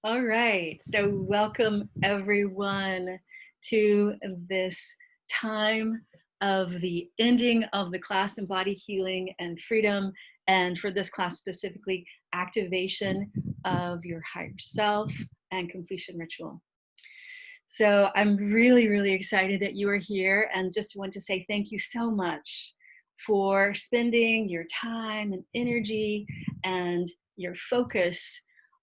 All right. So, welcome everyone to this time of the ending of the class in body healing and freedom. And for this class specifically, activation of your higher self and completion ritual. So, I'm really, really excited that you are here and just want to say thank you so much for spending your time and energy and your focus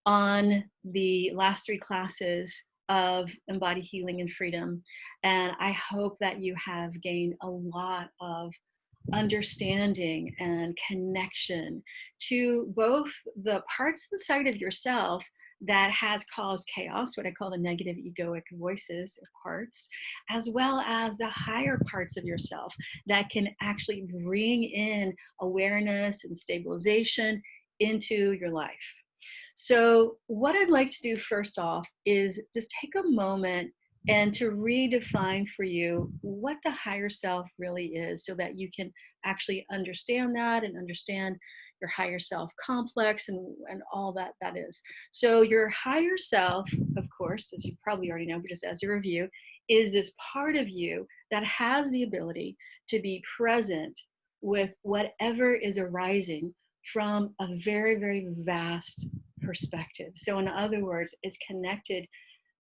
on the last three classes of embodied healing and freedom. And I hope that you have gained a lot of understanding and connection to both the parts inside of yourself that has caused chaos, what I call the negative egoic voices or parts, as well as the higher parts of yourself that can actually bring in awareness and stabilization into your life. So, what I'd like to do first off is just take a moment and to redefine for you what the higher self really is so that you can actually understand that and understand your higher self complex and all that that is. So, your higher self, of course, as you probably already know, but just as a review, is this part of you that has the ability to be present with whatever is arising from a very, very vast perspective. So, in other words, it's connected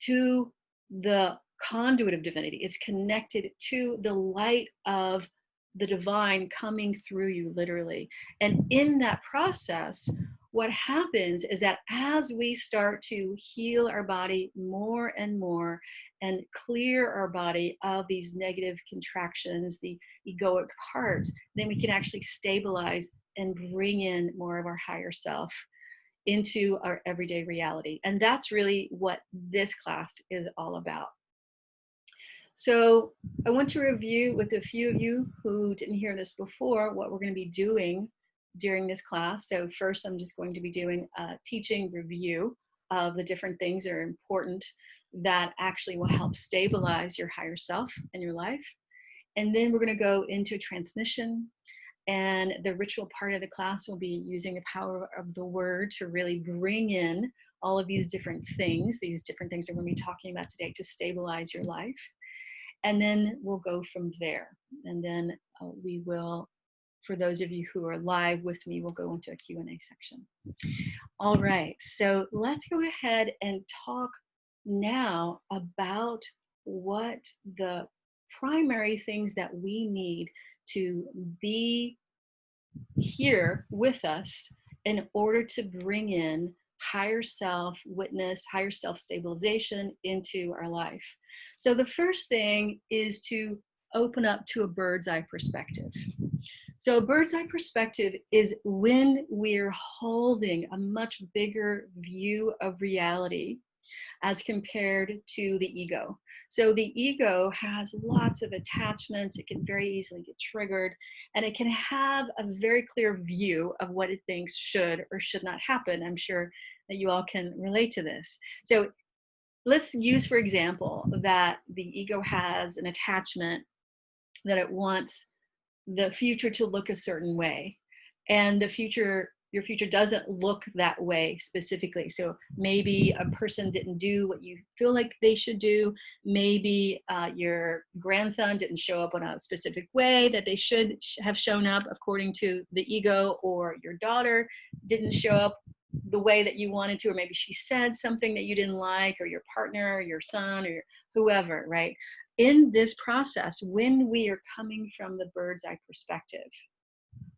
to the conduit of divinity, it's connected to the light of the divine coming through you, literally. And in that process, what happens is that as we start to heal our body more and more and clear our body of these negative contractions, the egoic parts, then we can actually stabilize and bring in more of our higher self into our everyday reality. And that's really what this class is all about. So I want to review with a few of you who didn't hear this before what we're going to be doing during this class. So first, I'm just going to be doing a teaching review of the different things that are important that actually will help stabilize your higher self and your life. And then we're going to go into transmission, and the ritual part of the class will be using the power of the word to really bring in all of these different things that we're going to be talking about today to stabilize your life. And then we'll go from there. And then we will, for those of you who are live with me, we'll go into a Q&A section. All right, so let's go ahead and talk now about what the primary things that we need to be here with us in order to bring in higher self witness, higher self stabilization into our life. So the first thing is to open up to a bird's eye perspective. So a bird's eye perspective is when we're holding a much bigger view of reality as compared to the ego. So the ego has lots of attachments. It can very easily get triggered, and it can have a very clear view of what it thinks should or should not happen. I'm sure that you all can relate to this. So let's use, for example, that the ego has an attachment that it wants the future to look a certain way, and your future doesn't look that way specifically. So maybe a person didn't do what you feel like they should do. Maybe your grandson didn't show up in a specific way that they should have shown up according to the ego, or your daughter didn't show up the way that you wanted to, or maybe she said something that you didn't like, or your partner, or your son, or whoever, right? In this process, when we are coming from the bird's eye perspective,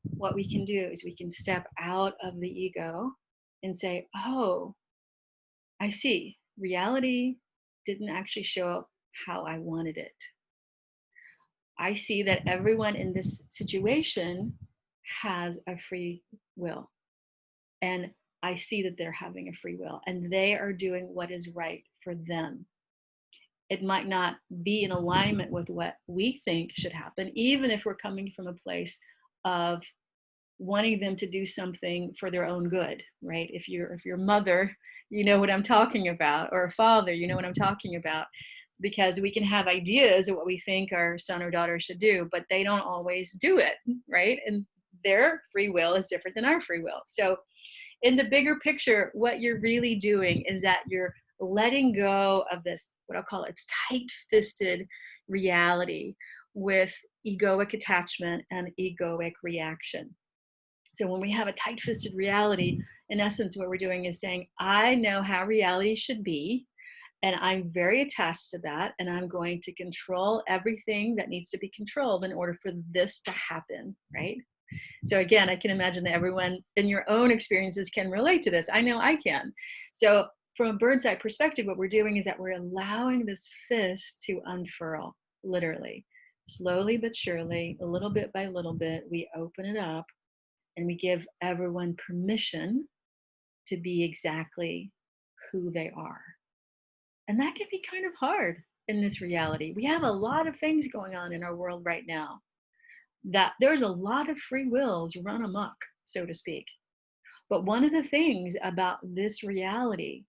what we can do is we can step out of the ego and say, oh, I see. Reality didn't actually show up how I wanted it. I see that everyone in this situation has a free will. And I see that they're having a free will and they are doing what is right for them. It might not be in alignment with what we think should happen, even if we're coming from a place of wanting them to do something for their own good, right? If your mother, you know what I'm talking about, or a father, you know what I'm talking about, because we can have ideas of what we think our son or daughter should do, but they don't always do it, right? And their free will is different than our free will. So in the bigger picture, what you're really doing is that you're letting go of this, what I'll call it, tight-fisted reality with egoic attachment and egoic reaction. So when we have a tight-fisted reality, in essence, what we're doing is saying, I know how reality should be, and I'm very attached to that, and I'm going to control everything that needs to be controlled in order for this to happen, right? So again, I can imagine that everyone in your own experiences can relate to this. I know I can. So from a bird's eye perspective, what we're doing is that we're allowing this fist to unfurl, literally. Slowly but surely, a little bit by little bit, we open it up and we give everyone permission to be exactly who they are. And that can be kind of hard in this reality. We have a lot of things going on in our world right now that there's a lot of free wills run amok, so to speak. But one of the things about this reality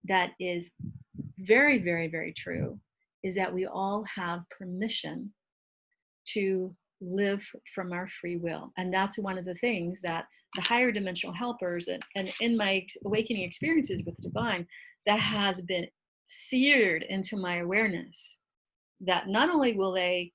that is very, very, very true is that we all have permission to live from our free will. And that's one of the things that the higher dimensional helpers and in my awakening experiences with divine, that has been seared into my awareness, that not only will they,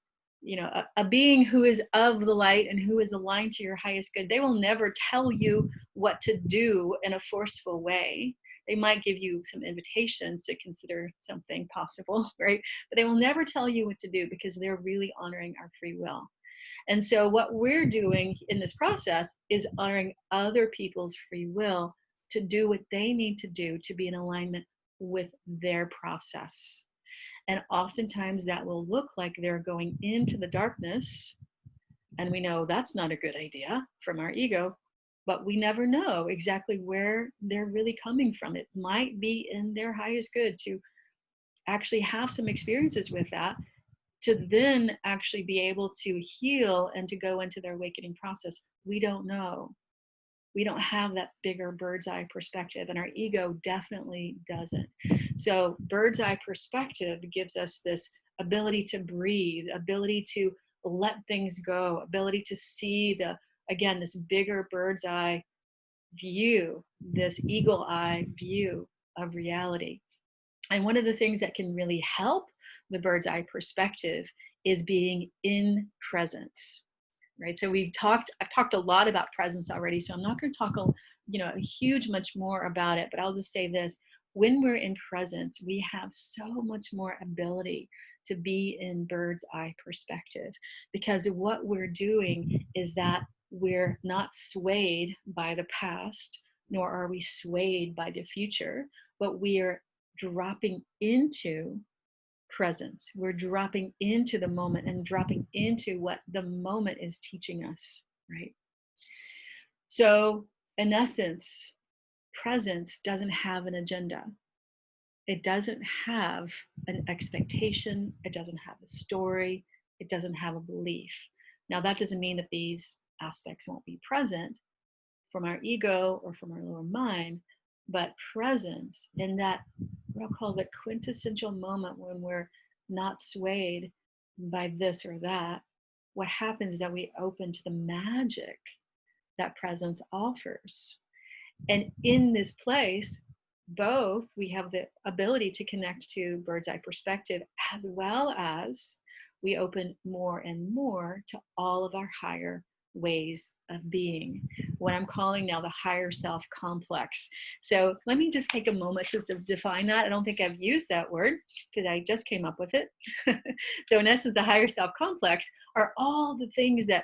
a being who is of the light and who is aligned to your highest good, they will never tell you what to do in a forceful way. They might give you some invitations to consider something possible, right? But they will never tell you what to do because they're really honoring our free will. And so what we're doing in this process is honoring other people's free will to do what they need to do to be in alignment with their process. And oftentimes that will look like they're going into the darkness. And we know that's not a good idea from our ego, but we never know exactly where they're really coming from. It might be in their highest good to actually have some experiences with that, to then actually be able to heal and to go into their awakening process. We don't know. We don't have that bigger bird's eye perspective, and our ego definitely doesn't. So bird's eye perspective gives us this ability to breathe, ability to let things go, ability to see again, this bigger bird's eye view, this eagle eye view of reality. And one of the things that can really help the bird's eye perspective is being in presence, right? So I've talked a lot about presence already, so I'm not going to talk a huge much more about it, but I'll just say this: when we're in presence, we have so much more ability to be in bird's eye perspective, because what we're doing is that we're not swayed by the past, nor are we swayed by the future, but we are dropping into presence. We're dropping into the moment and dropping into what the moment is teaching us, right? So, in essence, presence doesn't have an agenda. It doesn't have an expectation. It doesn't have a story. It doesn't have a belief. Now, that doesn't mean that these aspects won't be present from our ego or from our lower mind, but presence in that, what I'll call the quintessential moment when we're not swayed by this or that, what happens is that we open to the magic that presence offers. And in this place, both we have the ability to connect to bird's eye perspective, as well as we open more and more to all of our higher ways of being, what I'm calling now the higher self complex. So let me just take a moment just to define that. I don't think I've used that word because I just came up with it. So in essence, the higher self complex are all the things that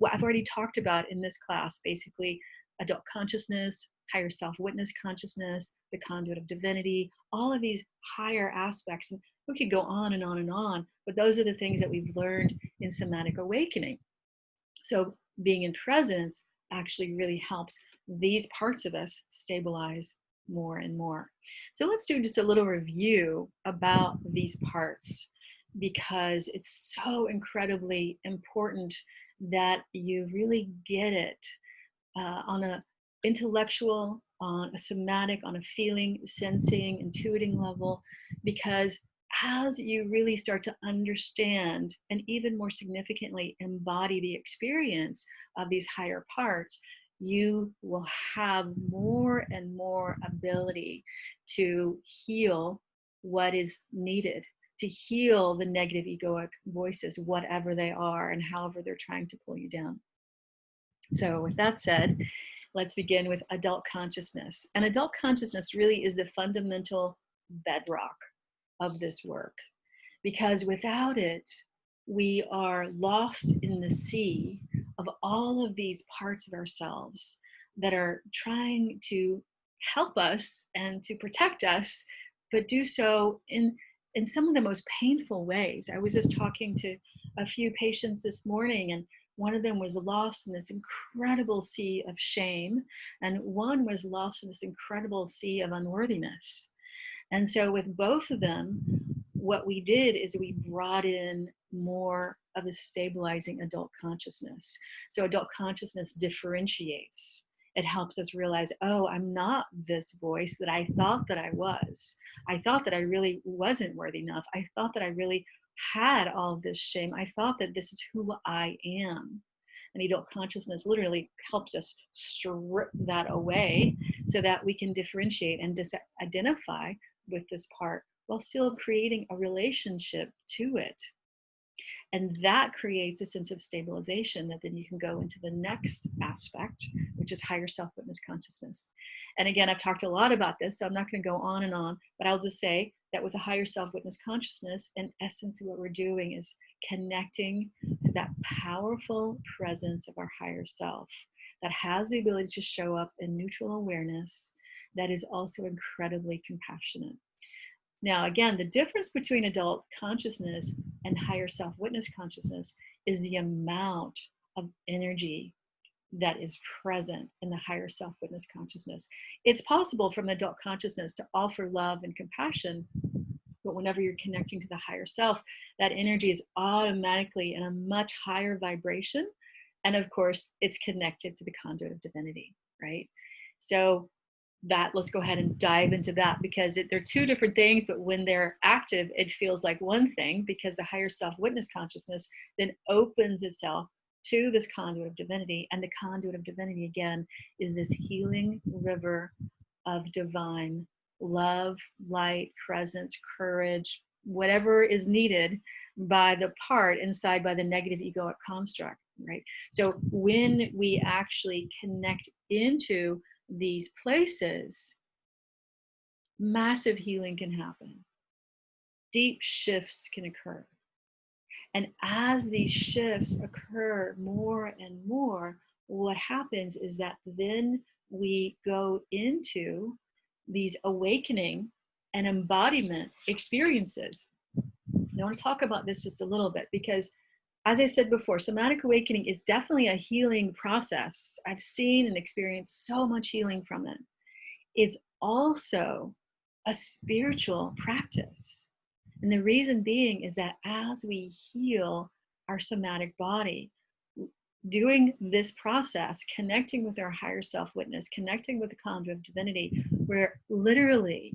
I've already talked about in this class, basically adult consciousness, higher self-witness consciousness, the conduit of divinity, all of these higher aspects. And we could go on and on and on, but those are the things that we've learned in somatic awakening. So being in presence actually really helps these parts of us stabilize more and more. So let's do just a little review about these parts, because it's so incredibly important that you really get it on a intellectual, on a somatic, on a feeling, sensing, intuiting level, because as you really start to understand and even more significantly embody the experience of these higher parts, you will have more and more ability to heal what is needed, to heal the negative egoic voices, whatever they are and however they're trying to pull you down. So with that said, let's begin with adult consciousness. And adult consciousness really is the fundamental bedrock of this work, because without it, we are lost in the sea of all of these parts of ourselves that are trying to help us and to protect us, but do so in some of the most painful ways. I was just talking to a few patients this morning, and one of them was lost in this incredible sea of shame, and one was lost in this incredible sea of unworthiness. And so with both of them, what we did is we brought in more of a stabilizing adult consciousness. So adult consciousness differentiates. It helps us realize, oh, I'm not this voice that I thought that I was. I thought that I really wasn't worthy enough. I thought that I really had all of this shame. I thought that this is who I am. And adult consciousness literally helps us strip that away so that we can differentiate and identify with this part while still creating a relationship to it. And that creates a sense of stabilization that then you can go into the next aspect, which is higher self-witness consciousness. And again, I've talked a lot about this, so I'm not going to go on and on, but I'll just say that with a higher self-witness consciousness, in essence, what we're doing is connecting to that powerful presence of our higher self that has the ability to show up in neutral awareness, that is also incredibly compassionate. Now, again, the difference between adult consciousness and higher self-witness consciousness is the amount of energy that is present in the higher self-witness consciousness. It's possible from adult consciousness to offer love and compassion, but whenever you're connecting to the higher self, that energy is automatically in a much higher vibration. And of course, it's connected to the conduit of divinity, right? So that, let's go ahead and dive into that, because they're two different things, but when they're active, it feels like one thing, because the higher self-witness consciousness then opens itself to this conduit of divinity. And the conduit of divinity, again, is this healing river of divine love, light, presence, courage, whatever is needed by the part inside by the negative egoic construct, right? So when we actually connect into these places, massive healing can happen. Deep shifts can occur. And as these shifts occur more and more, what happens is that then we go into these awakening and embodiment experiences. I want to talk about this just a little bit, because as I said before, somatic awakening is definitely a healing process. I've seen and experienced so much healing from it. It's also a spiritual practice. And the reason being is that as we heal our somatic body, doing this process, connecting with our higher self-witness, connecting with the conduit of divinity, we're literally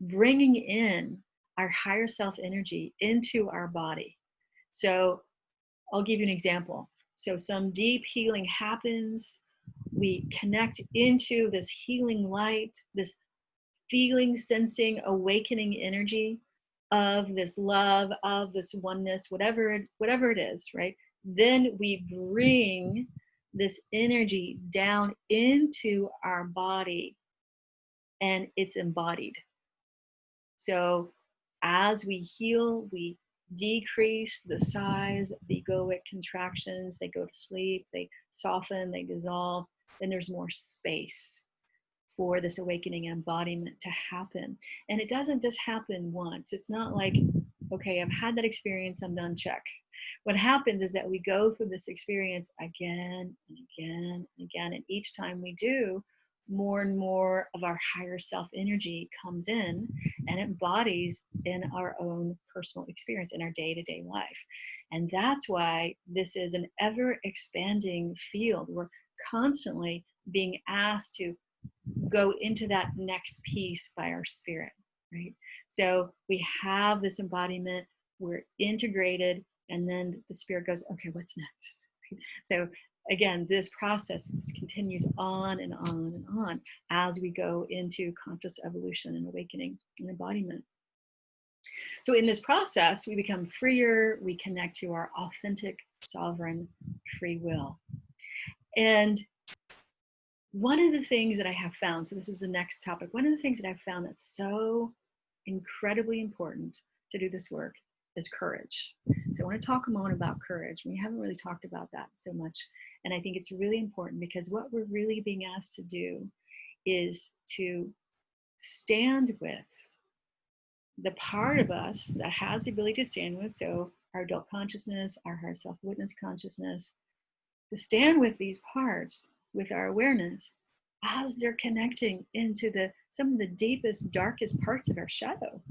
bringing in our higher self energy into our body. So I'll give you an example. So some deep healing happens. We connect into this healing light, this feeling, sensing, awakening energy of this love, of this oneness, whatever it is, right? Then we bring this energy down into our body and it's embodied. So as we heal, we decrease the size of the egoic contractions. They go to sleep, they soften, they dissolve. Then there's more space for this awakening embodiment to happen. And it doesn't just happen once. It's not like, okay, I've had that experience, I'm done, check. What happens is that we go through this experience again and again and again. And each time we do, more and more of our higher self energy comes in and embodies in our own personal experience in our day-to-day life. And that's why this is an ever expanding field. We're constantly being asked to go into that next piece by our spirit, right? So we have this embodiment, we're integrated, and then the spirit goes, okay, what's next? So again, this process this continues on and on and on as we go into conscious evolution and awakening and embodiment. So in this process, we become freer, we connect to our authentic, sovereign free will. And one of the things that I have found, so this is the next topic, one of the things that I've found that's so incredibly important to do this work is courage. So I want to talk a moment about courage. We haven't really talked about that so much. And I think it's really important because what we're really being asked to do is to stand with the part of us that has the ability to stand with, so our adult consciousness, our higher self-witness consciousness, to stand with these parts with our awareness as they're connecting into some of the deepest, darkest parts of our shadow,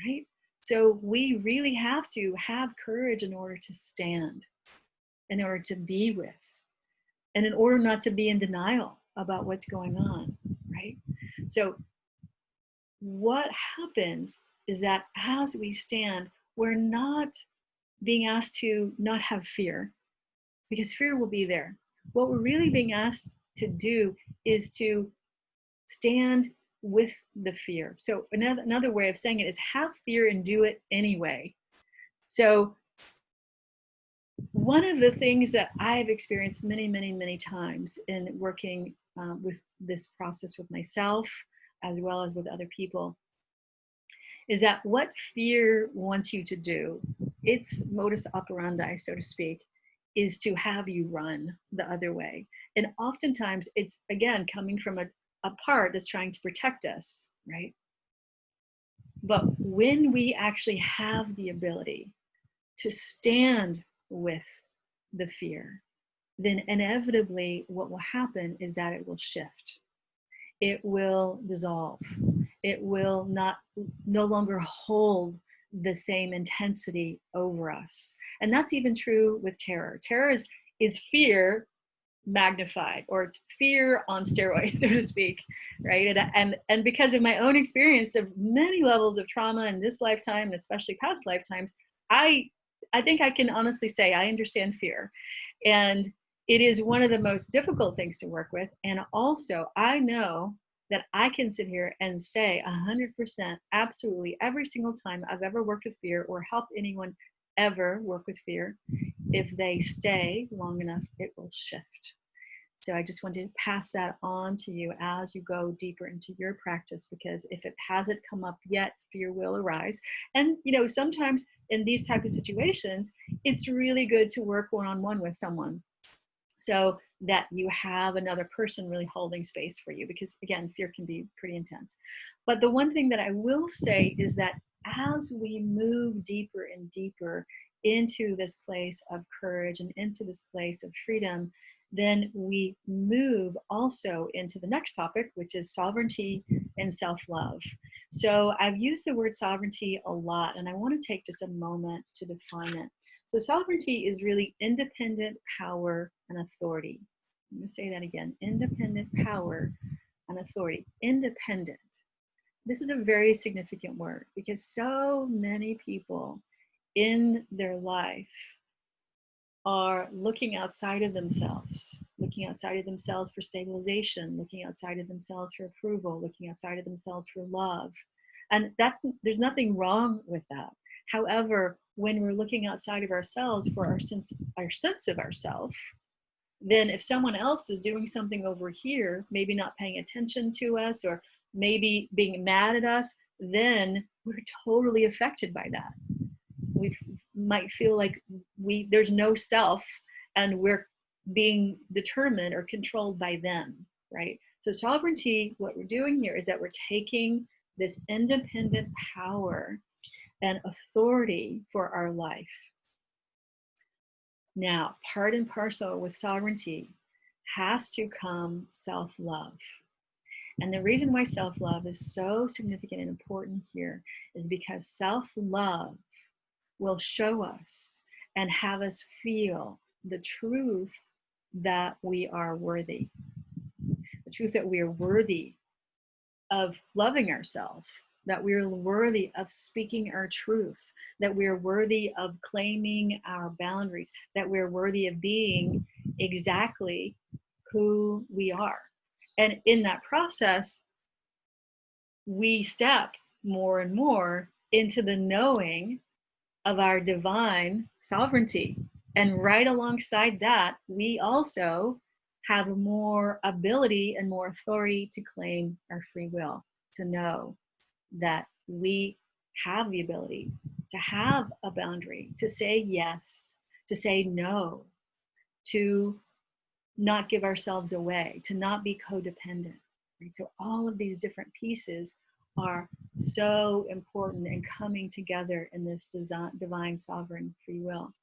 right? So we really have to have courage in order to stand, in order to be with, and in order not to be in denial about what's going on, right? So what happens is that as we stand, we're not being asked to not have fear, because fear will be there. What we're really being asked to do is to stand with the fear. So another way of saying it is have fear and do it anyway. So one of the things that I've experienced many, many, many times in working with this process with myself, as well as with other people, is that what fear wants you to do, its modus operandi, so to speak, is to have you run the other way. And oftentimes it's, again, coming from a part that's trying to protect us, right? But when we actually have the ability to stand with the fear, then inevitably what will happen is that it will shift. It will dissolve. It will no longer hold the same intensity over us. And that's even true with terror. Terror is fear magnified, or fear on steroids, so to speak, right? And because of my own experience of many levels of trauma in this lifetime, and especially past lifetimes, I think I can honestly say I understand fear. And it is one of the most difficult things to work with. And also, I know that I can sit here and say 100%, absolutely, every single time I've ever worked with fear or helped anyone ever work with fear, if they stay long enough, it will shift. So I just wanted to pass that on to you as you go deeper into your practice, because if it hasn't come up yet, fear will arise. And, sometimes in these type of situations, it's really good to work one-on-one with someone, so that you have another person really holding space for you, because again, fear can be pretty intense. But the one thing that I will say is that as we move deeper and deeper into this place of courage and into this place of freedom, then we move also into the next topic, which is sovereignty and self-love. So I've used the word sovereignty a lot, and I want to take just a moment to define it. So sovereignty is really independent power and authority. I'm going to say that again: independent power and authority. Independent. This is a very significant word, because so many people in their life are looking outside of themselves for stabilization, looking outside of themselves for approval, looking outside of themselves for love. And there's nothing wrong with that. However, when we're looking outside of ourselves for our sense of ourself, then if someone else is doing something over here, maybe not paying attention to us, or maybe being mad at us, then we're totally affected by that. We might feel like there's no self, and we're being determined or controlled by them, right? So sovereignty, what we're doing here is that we're taking this independent power and authority for our life. Now, part and parcel with sovereignty has to come self-love. And the reason why self-love is so significant and important here is because self-love will show us and have us feel the truth that we are worthy. The truth that we are worthy of loving ourselves, that we're worthy of speaking our truth, that we're worthy of claiming our boundaries, that we're worthy of being exactly who we are. And in that process, we step more and more into the knowing of our divine sovereignty. And right alongside that, we also have more ability and more authority to claim our free will, to know that we have the ability to have a boundary, to say yes, to say no, to not give ourselves away, to not be codependent. Right? So all of these different pieces are so important and coming together in this divine sovereign free will.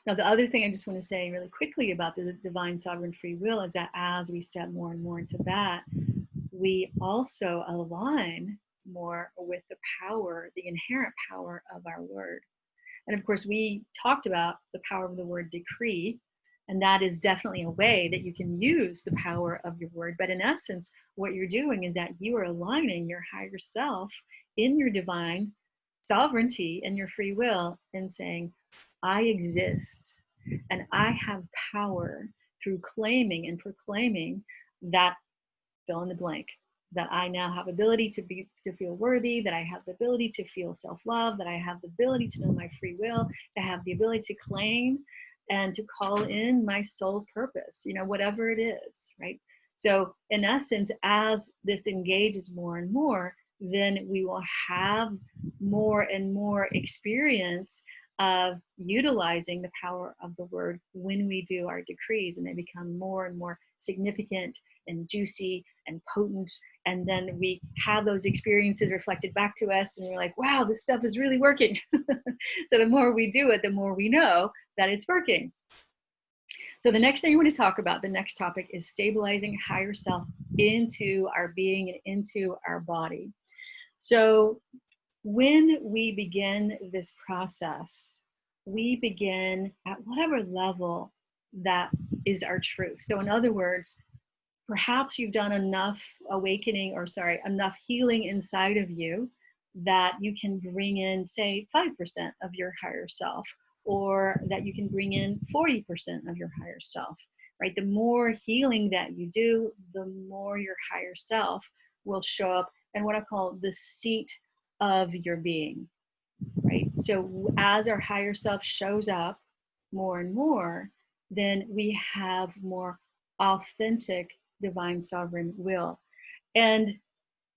Now, the other thing I just want to say really quickly about the divine sovereign free will is that as we step more and more into that, we also align more with the power, the inherent power of our word. And of course, we talked about the power of the word decree, and that is definitely a way that you can use the power of your word. But in essence, what you're doing is that you are aligning your higher self in your divine sovereignty and your free will and saying, I exist and I have power through claiming and proclaiming that fill in the blank, that I now have ability to feel worthy, that I have the ability to feel self-love, that I have the ability to know my free will, to have the ability to claim and to call in my soul's purpose, whatever it is, right? So in essence, as this engages more and more, then we will have more and more experience of utilizing the power of the word when we do our decrees, and they become more and more significant and juicy and potent. And then we have those experiences reflected back to us, and we're like, wow, this stuff is really working. So the more we do it, the more we know that it's working. So the next thing I want to talk about, the next topic, is stabilizing higher self into our being and into our body. So when we begin this process, we begin at whatever level that is our truth. So in other words, perhaps you've done enough enough healing inside of you that you can bring in, say, 5% of your higher self, or that you can bring in 40% of your higher self, right? The more healing that you do, the more your higher self will show up in what I call the seat of your being, right? So as our higher self shows up more and more, then we have more authentic divine sovereign will. And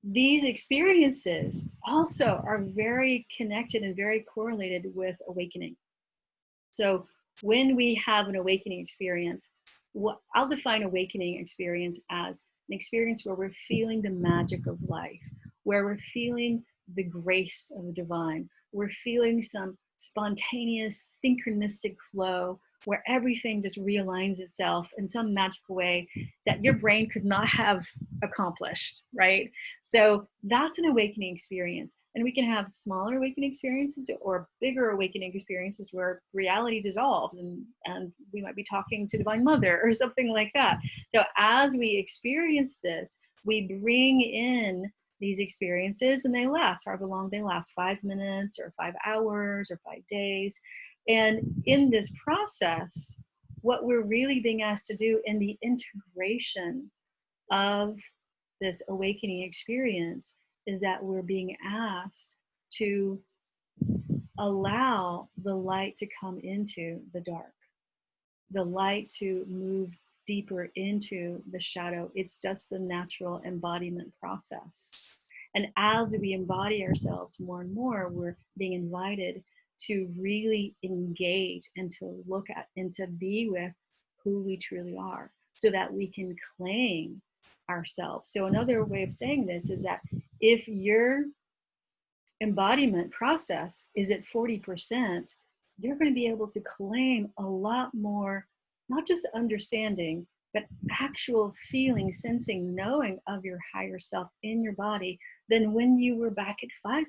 these experiences also are very connected and very correlated with awakening. So when we have an awakening experience, I'll define awakening experience as an experience where we're feeling the magic of life, where we're feeling the grace of the divine, we're feeling some spontaneous synchronistic flow where everything just realigns itself in some magical way that your brain could not have accomplished, right? So that's an awakening experience. And we can have smaller awakening experiences or bigger awakening experiences where reality dissolves and we might be talking to Divine Mother or something like that. So as we experience this, we bring in these experiences, and they last however long they last, 5 minutes or 5 hours or 5 days. And in this process, what we're really being asked to do in the integration of this awakening experience is that we're being asked to allow the light to come into the dark, the light to move deeper into the shadow. It's just the natural embodiment process. And as we embody ourselves more and more, we're being invited to really engage and to look at and to be with who we truly are so that we can claim ourselves. So another way of saying this is that if your embodiment process is at 40%, you're going to be able to claim a lot more, not just understanding, but actual feeling, sensing, knowing of your higher self in your body than when you were back at 5%.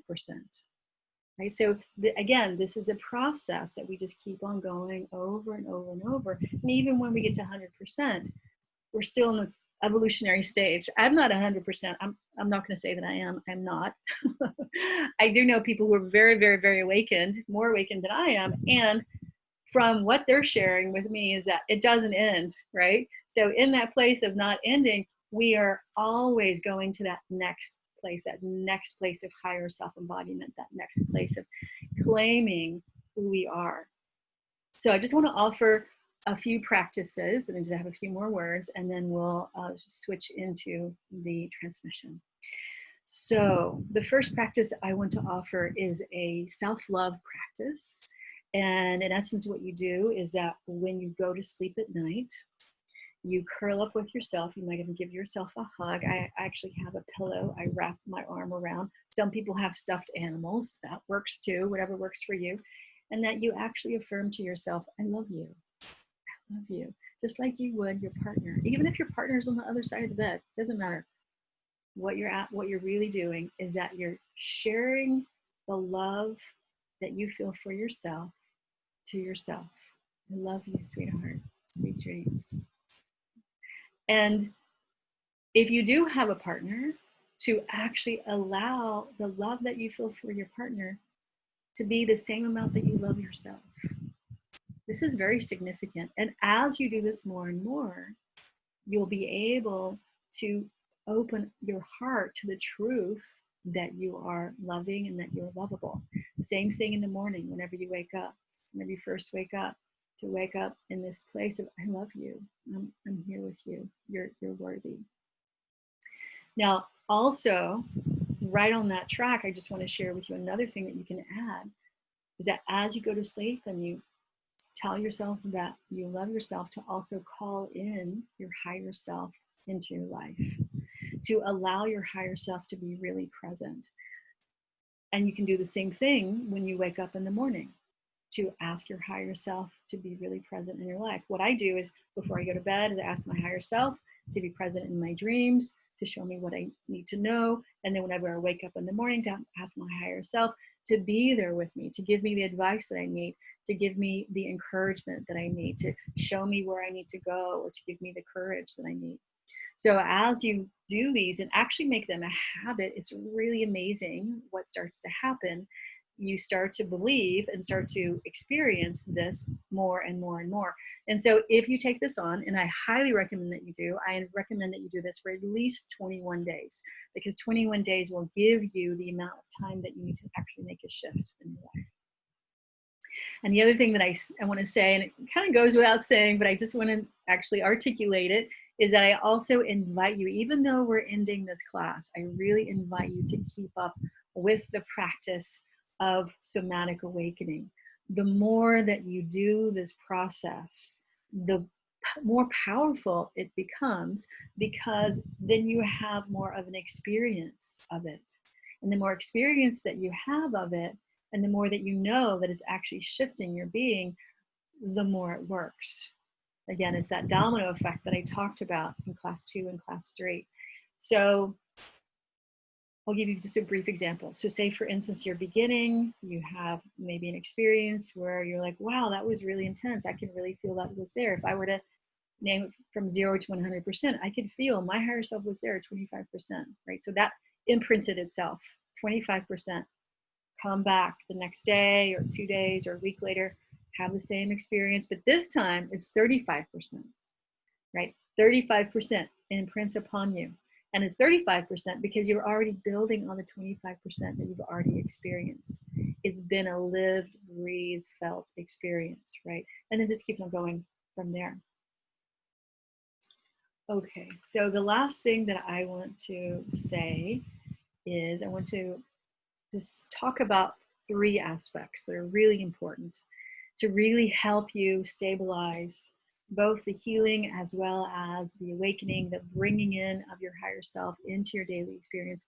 Right? So again, this is a process that we just keep on going over and over and over. And even when we get to 100%, we're still in the evolutionary stage. I'm not 100%. I'm not going to say that I am. I'm not. I do know people who are very, very, very awakened, more awakened than I am. And from what they're sharing with me is that it doesn't end, right? So in that place of not ending, we are always going to that next place of higher self-embodiment, that next place of claiming who we are. So I just want to offer a few practices, and I just have a few more words, and then we'll switch into the transmission. So the first practice I want to offer is a self-love practice. And in essence, what you do is that when you go to sleep at night, you curl up with yourself. You might even give yourself a hug. I actually have a pillow I wrap my arm around. Some people have stuffed animals. That works too, whatever works for you. And that you actually affirm to yourself, I love you. I love you. Just like you would your partner. Even if your partner's on the other side of the bed, doesn't matter. What you're really doing is that you're sharing the love that you feel for yourself to yourself. I love you, sweetheart. Sweet dreams. And if you do have a partner, to actually allow the love that you feel for your partner to be the same amount that you love yourself. This is very significant. And as you do this more and more, you'll be able to open your heart to the truth that you are loving and that you're lovable. The same thing in the morning, whenever you wake up, whenever you first wake up, to wake up in this place of, I love you. I'm here with you. You're worthy. Now, also, right on that track, I just want to share with you another thing that you can add is that as you go to sleep and you tell yourself that you love yourself, to also call in your higher self into your life, to allow your higher self to be really present. And you can do the same thing when you wake up in the morning, to ask your higher self to be really present in your life. What I do is before I go to bed is I ask my higher self to be present in my dreams, to show me what I need to know. And then whenever I wake up in the morning, to ask my higher self to be there with me, to give me the advice that I need, to give me the encouragement that I need, to show me where I need to go, or to give me the courage that I need. So as you do these and actually make them a habit, it's really amazing what starts to happen. You start to believe and start to experience this more and more and more. And so if you take this on, and I highly recommend that you do, I recommend that you do this for at least 21 days, because 21 days will give you the amount of time that you need to actually make a shift in your life. And the other thing that I want to say, and it kind of goes without saying, but I just want to actually articulate it, is that I also invite you, even though we're ending this class, I really invite you to keep up with the practice of somatic awakening. The more that you do this process, the more powerful it becomes, because then you have more of an experience of it. And the more experience that you have of it, and the more that you know that it's actually shifting your being, the more it works. Again, it's that domino effect that I talked about in class 2 and class 3. So I'll give you just a brief example. So say, for instance, you're beginning, you have maybe an experience where you're like, wow, that was really intense. I can really feel that was there. If I were to name it from 0 to 100%, I could feel my higher self was there at 25%, right? So that imprinted itself, 25%. Come back the next day or 2 days or a week later, have the same experience, but this time it's 35%, right? 35% imprints upon you. And it's 35% because you're already building on the 25% that you've already experienced. It's been a lived, breathed, felt experience, right? And then just keep on going from there. Okay, so the last thing that I want to say is I want to just talk about 3 aspects that are really important to really help you stabilize both the healing as well as the awakening, the bringing in of your higher self into your daily experience.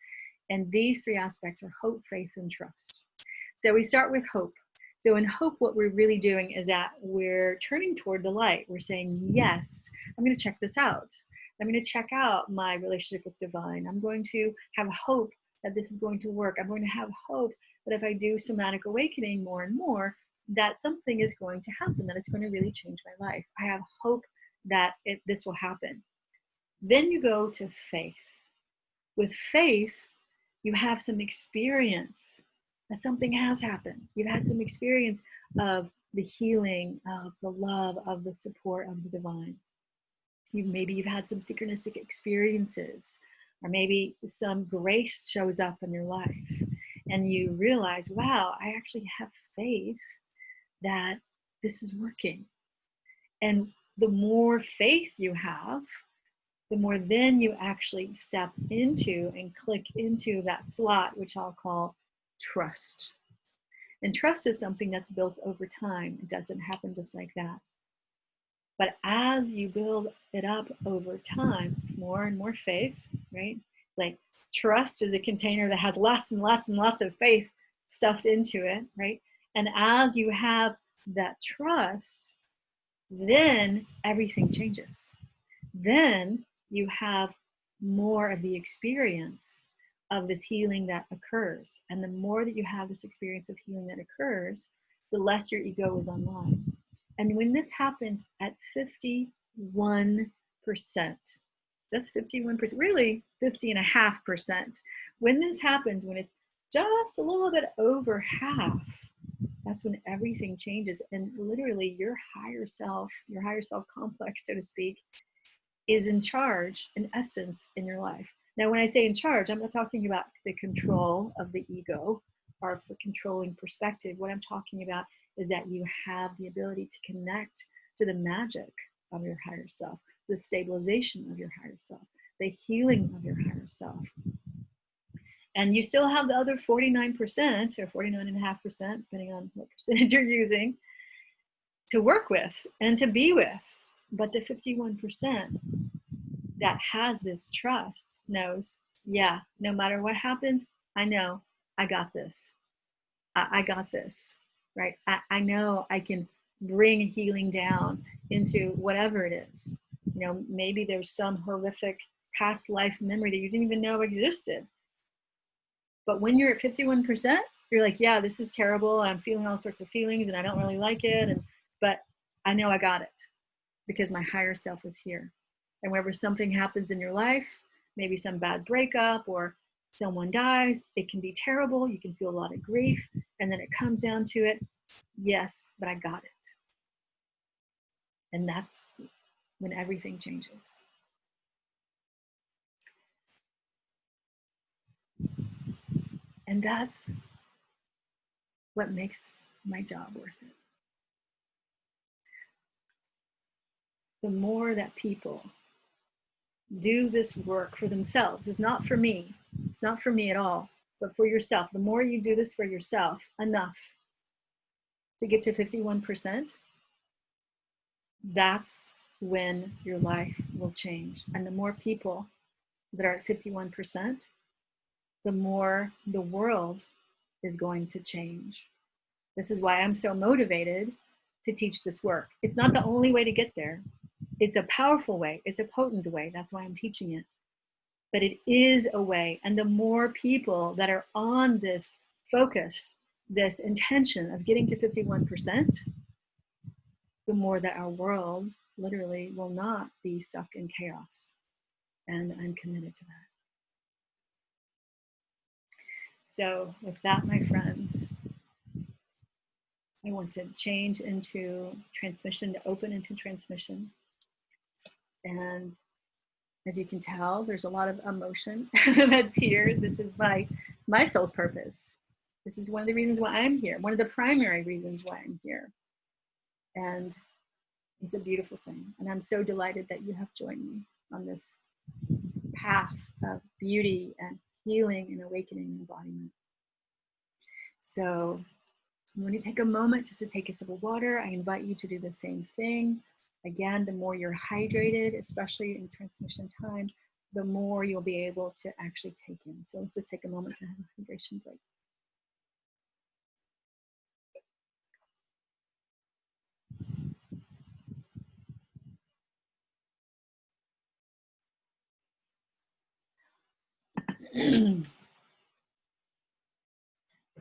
And these 3 aspects are hope, faith, and trust. So we start with hope. So in hope, what we're really doing is that we're turning toward the light. We're saying, yes, I'm going to check this out. I'm going to check out my relationship with divine. I'm going to have hope that this is going to work. I'm going to have hope that if I do somatic awakening more and more, that something is going to happen, that it's going to really change my life. I have hope that this will happen. Then you go to faith. With faith, you have some experience that something has happened. You've had some experience of the healing, of the love, of the support of the divine. Maybe you've had some synchronistic experiences, or maybe some grace shows up in your life and you realize, wow, I actually have faith that this is working. And the more faith you have, the more then you actually step into and click into that slot, which I'll call trust. And trust is something that's built over time. It doesn't happen just like that. But as you build it up over time, more and more faith, right? Like trust is a container that has lots and lots and lots of faith stuffed into it, right? And as you have that trust, then everything changes. Then you have more of the experience of this healing that occurs. And the more that you have this experience of healing that occurs, the less your ego is online. And when this happens at 51%, just 51%, really 50.5%, when this happens, when it's just a little bit over half, that's when everything changes. And literally your higher self complex, so to speak, is in charge, in essence, in your life. Now, when I say in charge, I'm not talking about the control of the ego or the controlling perspective. What I'm talking about is that you have the ability to connect to the magic of your higher self, the stabilization of your higher self, the healing of your higher self. And you still have the other 49% or 49.5%, depending on what percentage you're using, to work with and to be with. But the 51% that has this trust knows, yeah, no matter what happens, I know I got this. I got this, right? I know I can bring healing down into whatever it is. You know, maybe there's some horrific past life memory that you didn't even know existed. But when you're at 51%, you're like, yeah, this is terrible. I'm feeling all sorts of feelings and I don't really like it. But I know I got it because my higher self is here. And whenever something happens in your life, maybe some bad breakup or someone dies, it can be terrible. You can feel a lot of grief. And then it comes down to it. Yes, but I got it. And that's when everything changes. And that's what makes my job worth it. The more that people do this work for themselves, it's not for me. It's not for me at all, but for yourself. The more you do this for yourself enough to get to 51%, that's when your life will change. And the more people that are at 51%, the more the world is going to change. This is why I'm so motivated to teach this work. It's not the only way to get there. It's a powerful way. It's a potent way. That's why I'm teaching it. But it is a way. And the more people that are on this focus, this intention of getting to 51%, the more that our world literally will not be stuck in chaos. And I'm committed to that. So with that, my friends, I want to change into transmission, to open into transmission. And as you can tell, there's a lot of emotion that's here. This is my soul's purpose. This is one of the reasons why I'm here, one of the primary reasons why I'm here. And it's a beautiful thing. And I'm so delighted that you have joined me on this path of beauty and healing and awakening and embodiment. So I'm going to take a moment just to take a sip of water. I invite you to do the same thing. Again, the more you're hydrated, especially in transmission time, the more you'll be able to actually take in. So let's just take a moment to have a hydration break.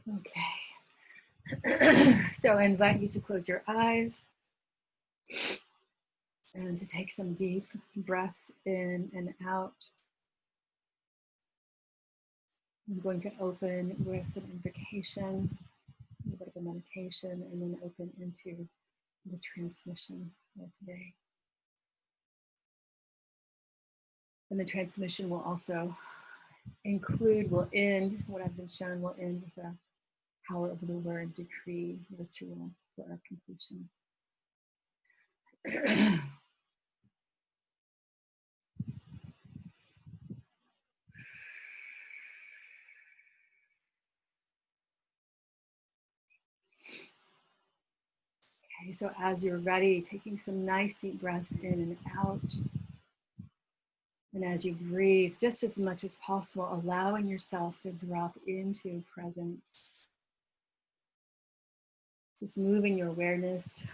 Okay. So I invite you to close your eyes and to take some deep breaths in and out. I'm going to open with an invocation. little bit of a meditation, and then open into the transmission for today. And the transmission will also will end, what I've been shown will end with a power of the word decree ritual for our completion. Okay, so as you're ready, taking some nice deep breaths in and out. And as you breathe, just as much as possible, allowing yourself to drop into presence. Just moving your awareness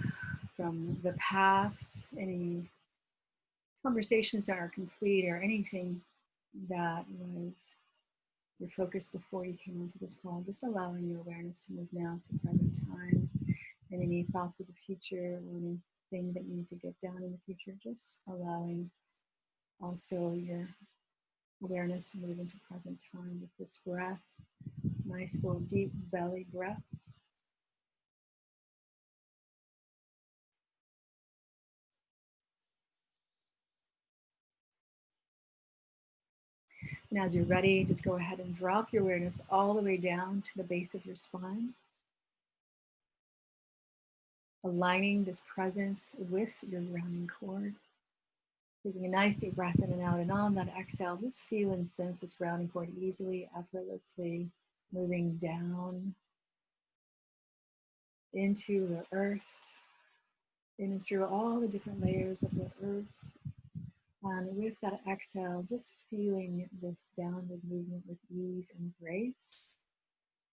from the past, any conversations that are complete or anything that was your focus before you came onto this call, just allowing your awareness to move now to present time, and any thoughts of the future or anything that you need to get done in the future, just allowing also your awareness to move into present time with this breath. Nice full deep belly breaths. And as you're ready, just go ahead and drop your awareness all the way down to the base of your spine. Aligning this presence with your grounding cord. Taking a nice deep breath in and out, and on that exhale, just feel and sense this grounding cord easily, effortlessly moving down into the earth, in and through all the different layers of the earth. And with that exhale, just feeling this downward movement with ease and grace.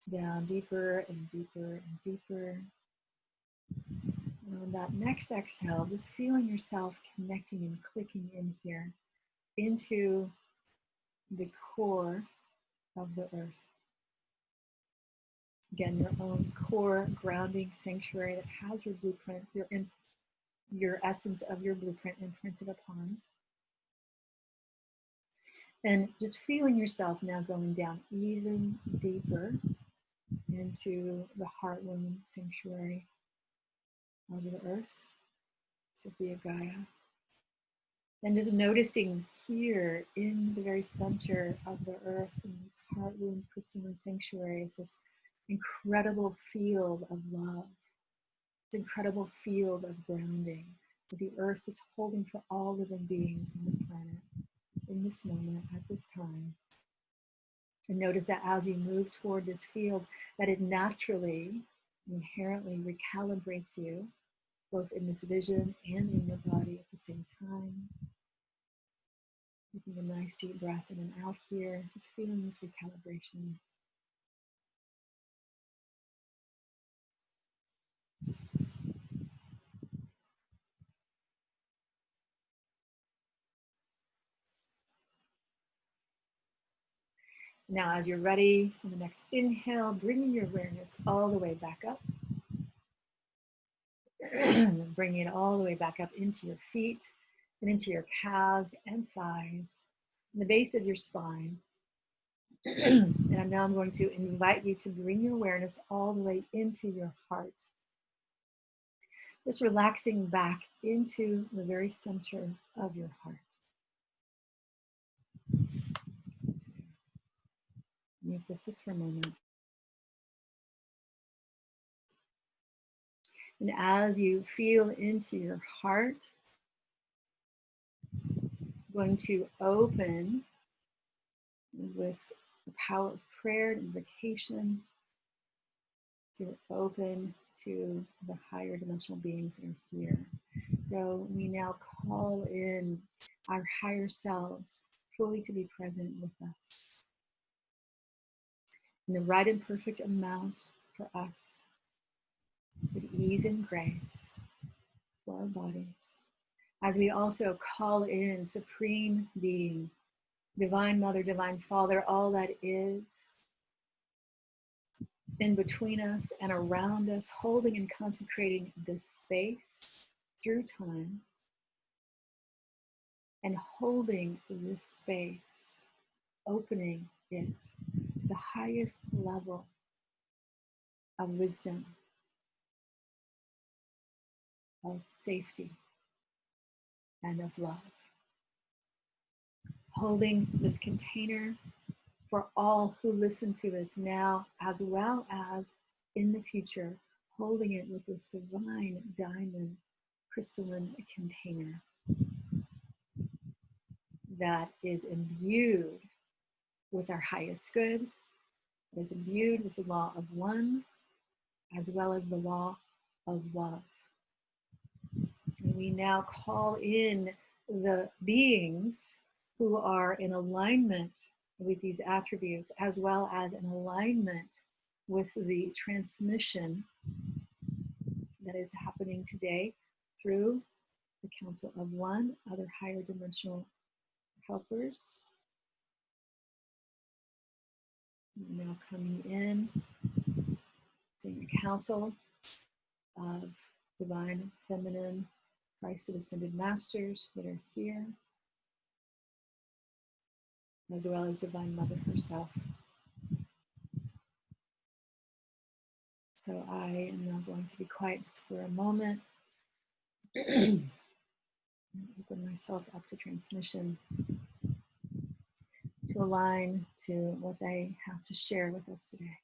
Down deeper and deeper and deeper. And on that next exhale, just feeling yourself connecting and clicking in here into the core of the earth. Again, your own core grounding sanctuary that has your blueprint, your essence of your blueprint imprinted upon. And just feeling yourself now going down even deeper into the heart womb sanctuary of the earth, Sophia Gaia. And just noticing here in the very center of the earth, in this heart womb crystalline sanctuary, is this incredible field of love, this incredible field of grounding that the earth is holding for all living beings on this planet, in this moment, at this time. And notice that as you move toward this field, that it naturally, inherently recalibrates you, both in this vision and in your body at the same time. Taking a nice deep breath in and out here, just feeling this recalibration. Now, as you're ready, on the next inhale, bringing your awareness all the way back up. Bringing it all the way back up into your feet and into your calves and thighs, and the base of your spine. And now I'm going to invite you to bring your awareness all the way into your heart. Just relaxing back into the very center of your heart. Mute this just for a moment. And as you feel into your heart, I'm going to open with the power of prayer and invocation to open to the higher dimensional beings that are here. So we now call in our higher selves fully to be present with us in the right and perfect amount for us, with ease and grace for our bodies. As we also call in Supreme Being, Divine Mother, Divine Father, all that is in between us and around us, holding and consecrating this space through time, and holding this space, opening it to the highest level of wisdom, of safety, and of love. Holding this container for all who listen to this now, as well as in the future, holding it with this divine diamond crystalline container that is imbued with our highest good, is imbued with the law of one, as well as the law of love. And we now call in the beings who are in alignment with these attributes, as well as in alignment with the transmission that is happening today through the Council of One, other higher dimensional helpers. We're now coming in, seeing a council of divine feminine Christ ascended masters that are here, as well as Divine Mother herself. So I am now going to be quiet just for a moment and open myself up to transmission to align to what they have to share with us today.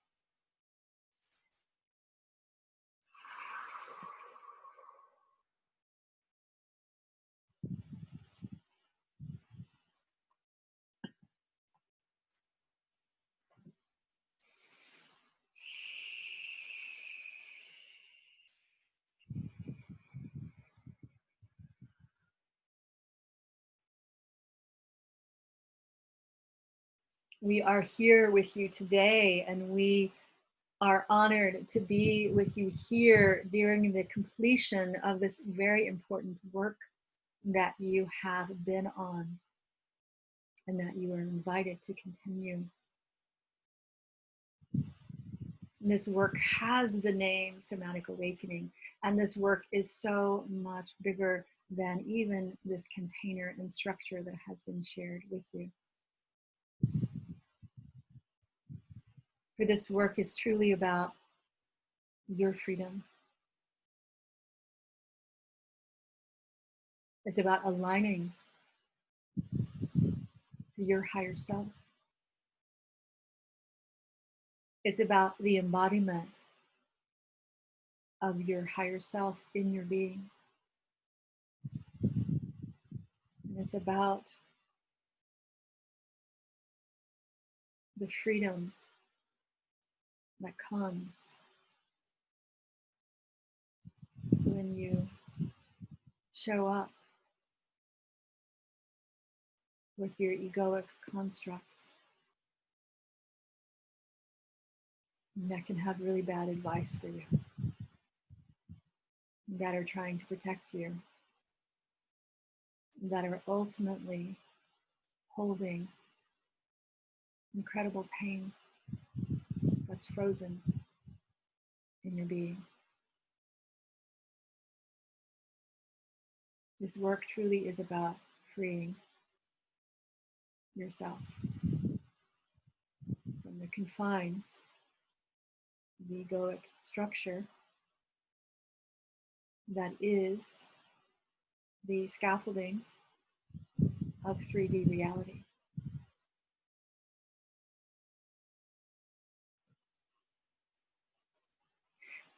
We are here with you today, and we are honored to be with you here during the completion of this very important work that you have been on and that you are invited to continue. This work has the name Somatic Awakening, and this work is so much bigger than even this container and structure that has been shared with you. For this work is truly about your freedom. It's about aligning to your higher self. It's about the embodiment of your higher self in your being. And it's about the freedom that comes when you show up with your egoic constructs that can have really bad advice for you, that are trying to protect you, that are ultimately holding incredible pain that's frozen in your being. This work truly is about freeing yourself from the confines of the egoic structure that is the scaffolding of 3D reality.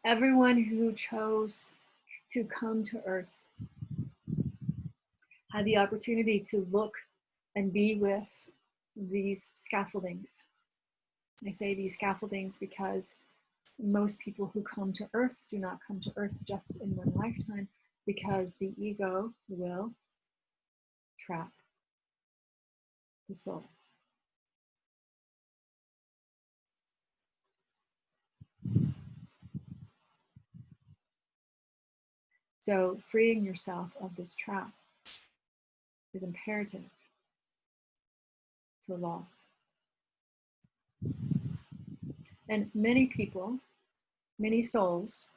Everyone who chose to come to Earth had the opportunity to look and be with these scaffoldings. I say these scaffoldings because most people who come to Earth do not come to Earth just in one lifetime, because the ego will trap the soul. So freeing yourself of this trap is imperative for law. And many people, many souls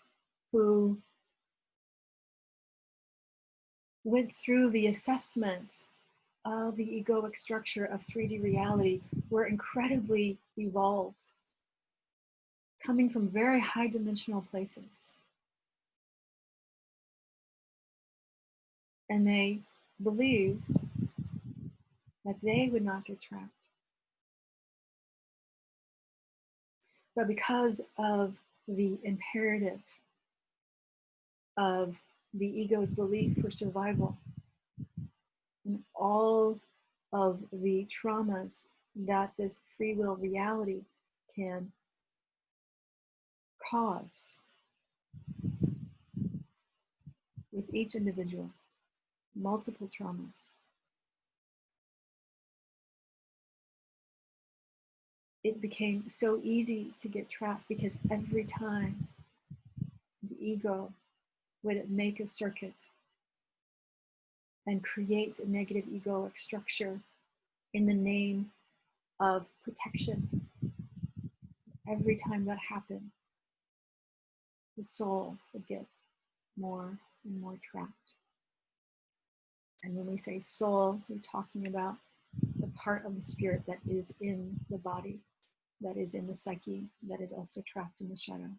who went through the assessment of the egoic structure of 3D reality were incredibly evolved. coming from very high dimensional places. And they believed that they would not get trapped. But because of the imperative of the ego's belief for survival and all of the traumas that this free will reality can cause with each individual, multiple traumas, it became so easy to get trapped because every time the ego would make a circuit and create a negative egoic structure in the name of protection, every time that happened, the soul would get more and more trapped. And when we say soul, we're talking about the part of the spirit that is in the body, that is in the psyche, that is also trapped in the shadow.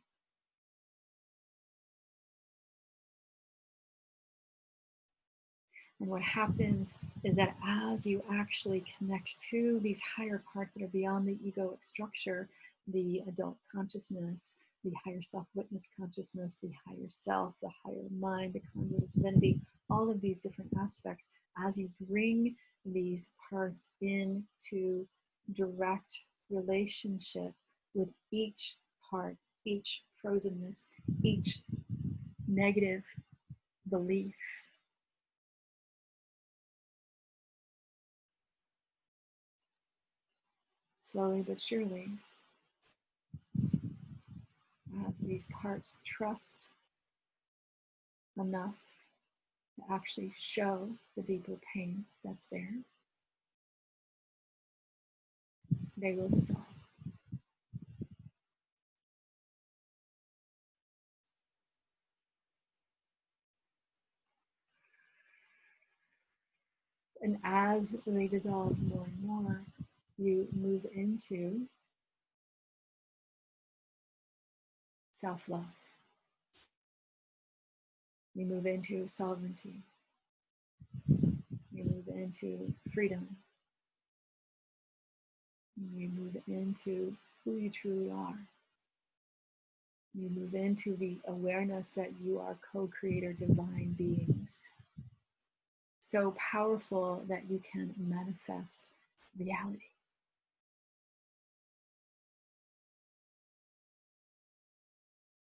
And what happens is that as you actually connect to these higher parts that are beyond the egoic structure, the adult consciousness, the higher self-witness consciousness, the higher self, the higher mind, the conduit of divinity, all of these different aspects, as you bring these parts into direct relationship with each part, each frozenness, each negative belief, slowly but surely, as these parts trust enough to actually show the deeper pain that's there, they will dissolve. And as they dissolve more and more, you move into self-love. You move into sovereignty. You move into freedom. You move into who you truly are. You move into the awareness that you are co-creator divine beings. So powerful that you can manifest reality.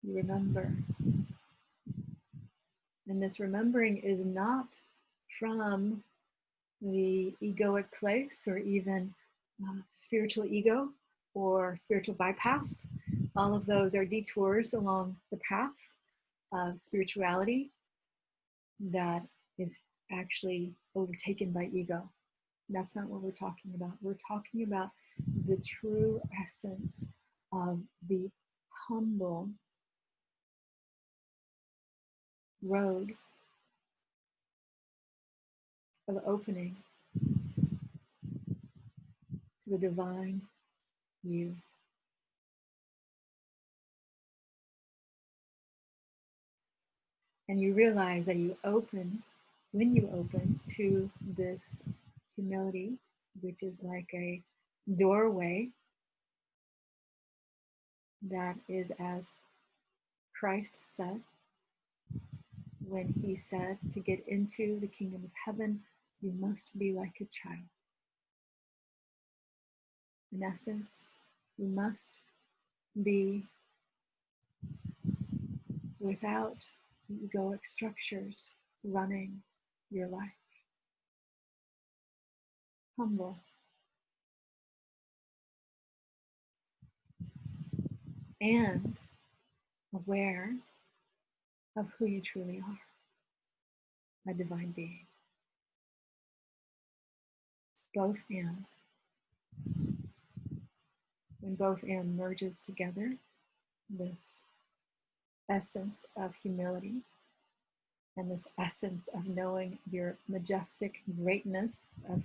You remember. And this remembering is not from the egoic place or even spiritual ego or spiritual bypass. All of those are detours along the path of spirituality that is actually overtaken by ego. That's not what we're talking about. We're talking about the true essence of the humble road of opening to the divine you. And you realize that you open, when you open to this humility, which is like a doorway that is as Christ said when he said, to get into the kingdom of heaven, you must be like a child. In essence, you must be without egoic structures running your life. Humble. And aware of who you truly are, a divine being. Both and. When both and merges together, this essence of humility and this essence of knowing your majestic greatness, of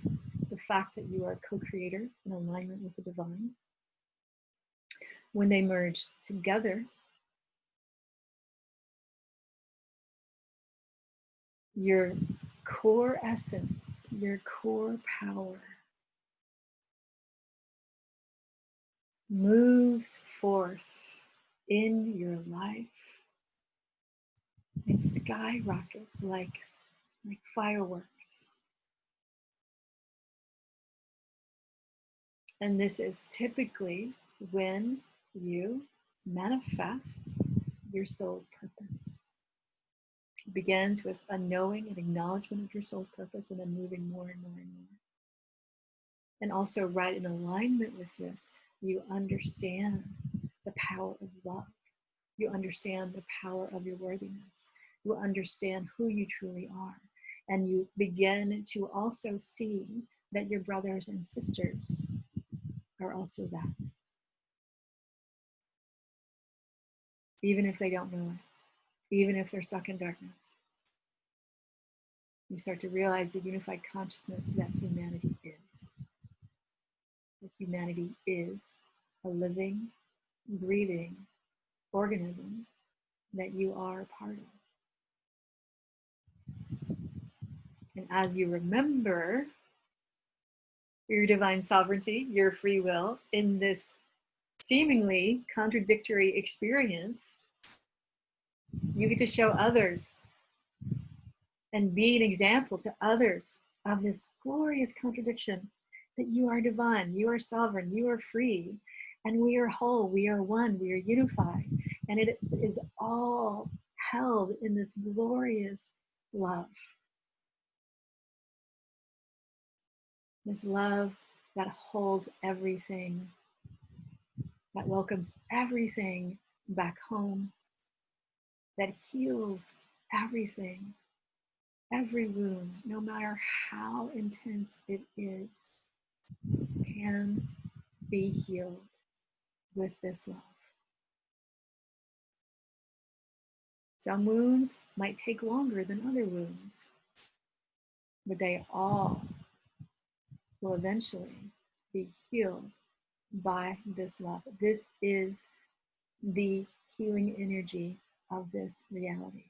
the fact that you are a co-creator in alignment with the divine, When they merge together, your core essence, your core power moves forth in your life and skyrockets like fireworks. And this is typically when you manifest your soul's purpose. It begins with a knowing and acknowledgement of your soul's purpose, and then moving more and more and more. And also, right in alignment with this, you understand the power of love. You understand the power of your worthiness. You understand who you truly are. And you begin to also see that your brothers and sisters are also that. Even if they don't know it, even if they're stuck in darkness. You start to realize the unified consciousness that humanity is. That humanity is a living, breathing organism that you are a part of. And as you remember your divine sovereignty, your free will in this seemingly contradictory experience, you get to show others and be an example to others of this glorious contradiction that you are divine, you are sovereign, you are free, and we are whole, we are one, we are unified. And it is all held in this glorious love. This love that holds everything, that welcomes everything back home, that heals everything, every wound, no matter how intense it is, can be healed with this love. Some wounds might take longer than other wounds, but they all will eventually be healed by this love. This is the healing energy of this reality.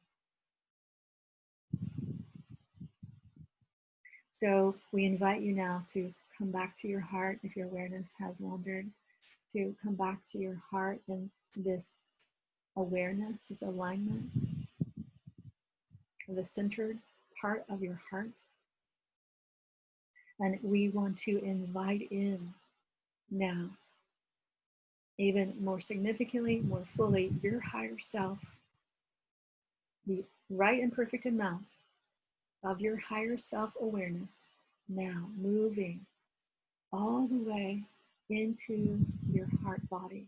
So we invite you now to come back to your heart if your awareness has wandered, to come back to your heart in this awareness, this alignment of the centered part of your heart. And we want to invite in now, even more significantly, more fully, your higher self, the right and perfect amount of your higher self-awareness, now moving all the way into your heart body,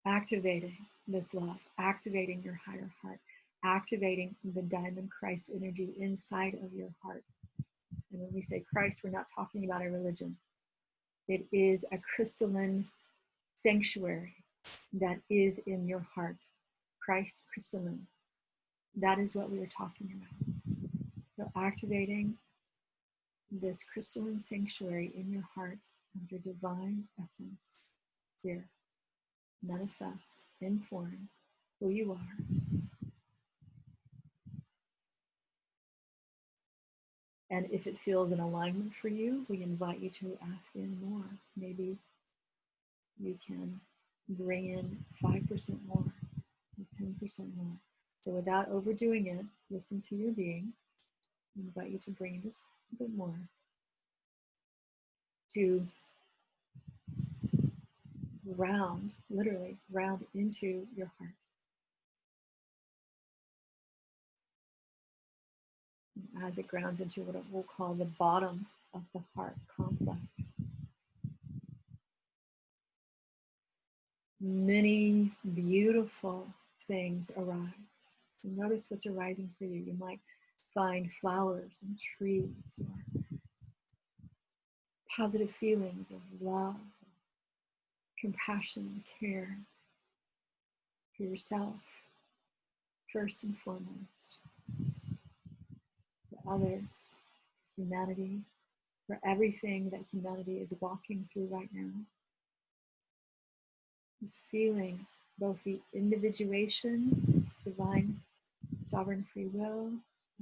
activating this love, activating your higher heart, activating the diamond Christ energy inside of your heart. And when we say Christ, we're not talking about a religion. It is a crystalline sanctuary that is in your heart. Christ crystalline. That is what we are talking about. So activating this crystalline sanctuary in your heart of your divine essence here. Manifest, inform who you are. And if it feels in alignment for you, we invite you to ask in more. Maybe you can bring in 5% more, or 10% more. So without overdoing it, listen to your being. I invite you to bring in just a bit more to ground, literally ground into your heart. And as it grounds into what we'll call the bottom of the heart complex, many beautiful things arise. So notice what's arising for you. You might find flowers and trees, or positive feelings of love, compassion, care for yourself, first and foremost, for others, humanity, for everything that humanity is walking through right now. Is feeling both the individuation, divine sovereign free will,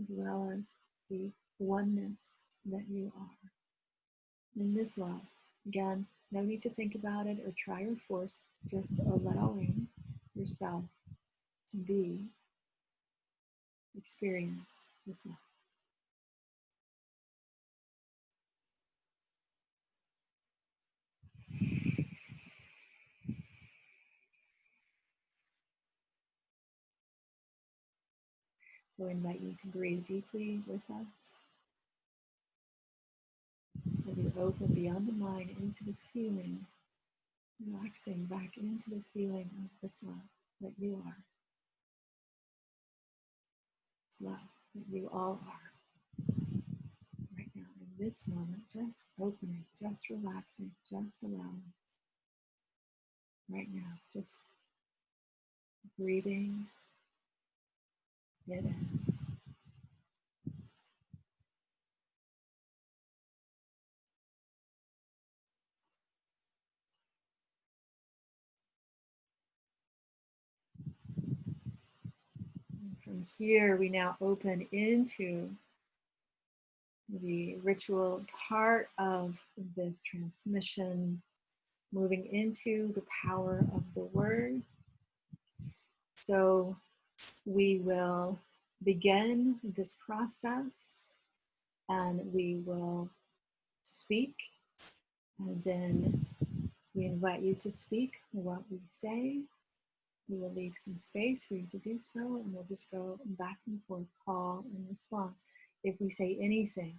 as well as the oneness that you are. In this love, again, no need to think about it or try or force, just allowing yourself to be, experience this love. So I invite you to breathe deeply with us as you open beyond the mind into the feeling, relaxing back into the feeling of this love that you are. This love that you all are right now in this moment, just opening, just relaxing, just allowing. Right now, just breathing it in. And from here, we now open into the ritual part of this transmission, moving into the power of the word. So we will begin this process and we will speak, and then we invite you to speak what we say. We will leave some space for you to do so, and we'll just go back and forth, call and response. If we say anything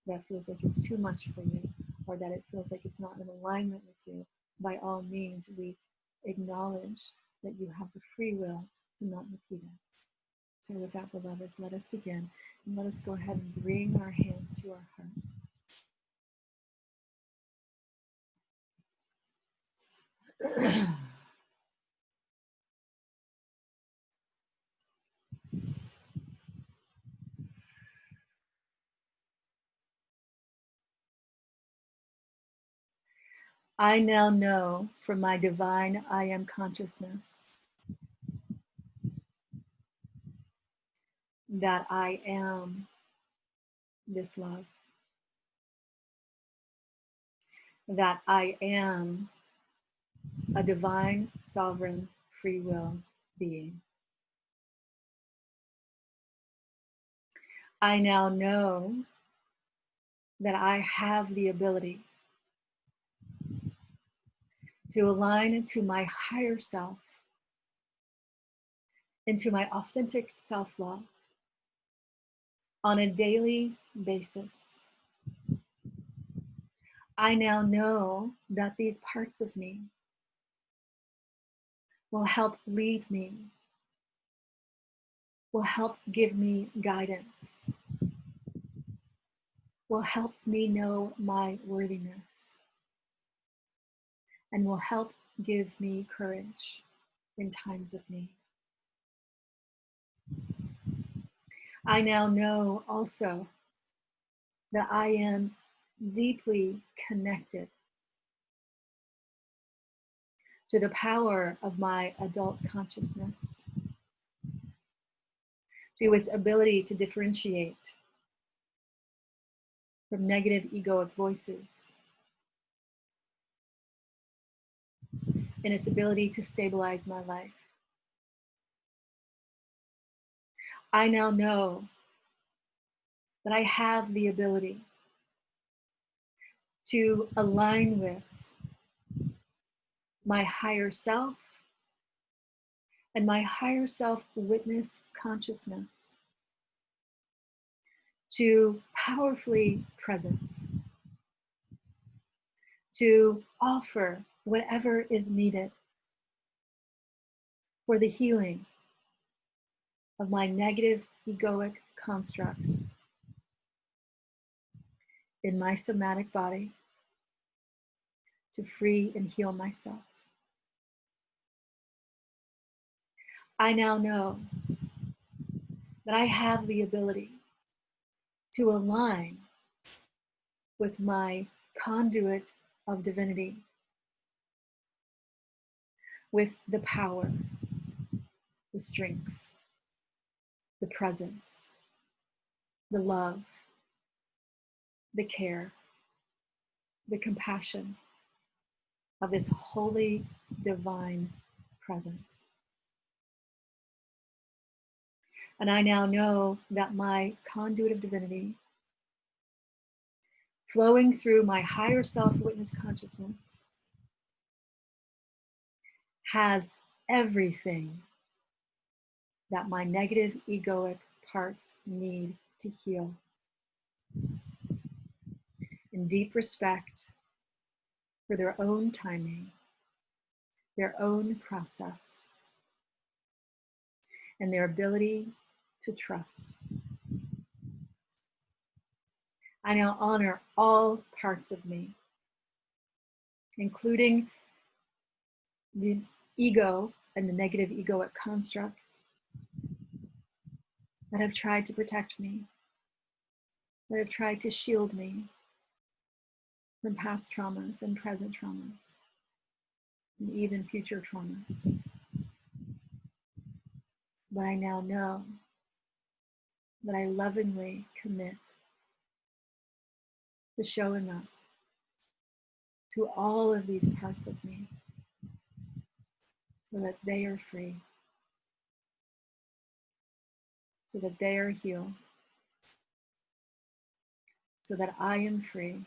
that feels like it's too much for you, or that it feels like it's not in alignment with you, by all means, we acknowledge that you have the free will to not repeat it. So with that, beloveds, let us begin, and let us go ahead and bring our hands to our hearts. I now know from my divine I am consciousness that I am this love, that I am a divine, sovereign, free will being. I now know that I have the ability to align to my higher self, into my authentic self-love on a daily basis. I now know that these parts of me will help lead me, will help give me guidance, will help me know my worthiness, and will help give me courage in times of need. I now know also that I am deeply connected to the power of my adult consciousness, to its ability to differentiate from negative egoic voices, and its ability to stabilize my life. I now know that I have the ability to align with my higher self and my higher self witness consciousness to powerfully presence, to offer whatever is needed for the healing of my negative egoic constructs in my somatic body, to free and heal myself. I now know that I have the ability to align with my conduit of divinity, with the power, the strength, the presence, the love, the care, the compassion of this holy, divine presence. And I now know that my conduit of divinity, flowing through my higher self witness consciousness, has everything that my negative egoic parts need to heal. In deep respect for their own timing, their own process, and their ability to trust. I now honor all parts of me, including the ego and the negative egoic constructs that have tried to protect me, that have tried to shield me from past traumas and present traumas, and even future traumas. But I now know that I lovingly commit to showing up to all of these parts of me so that they are free, so that they are healed, so that I am free,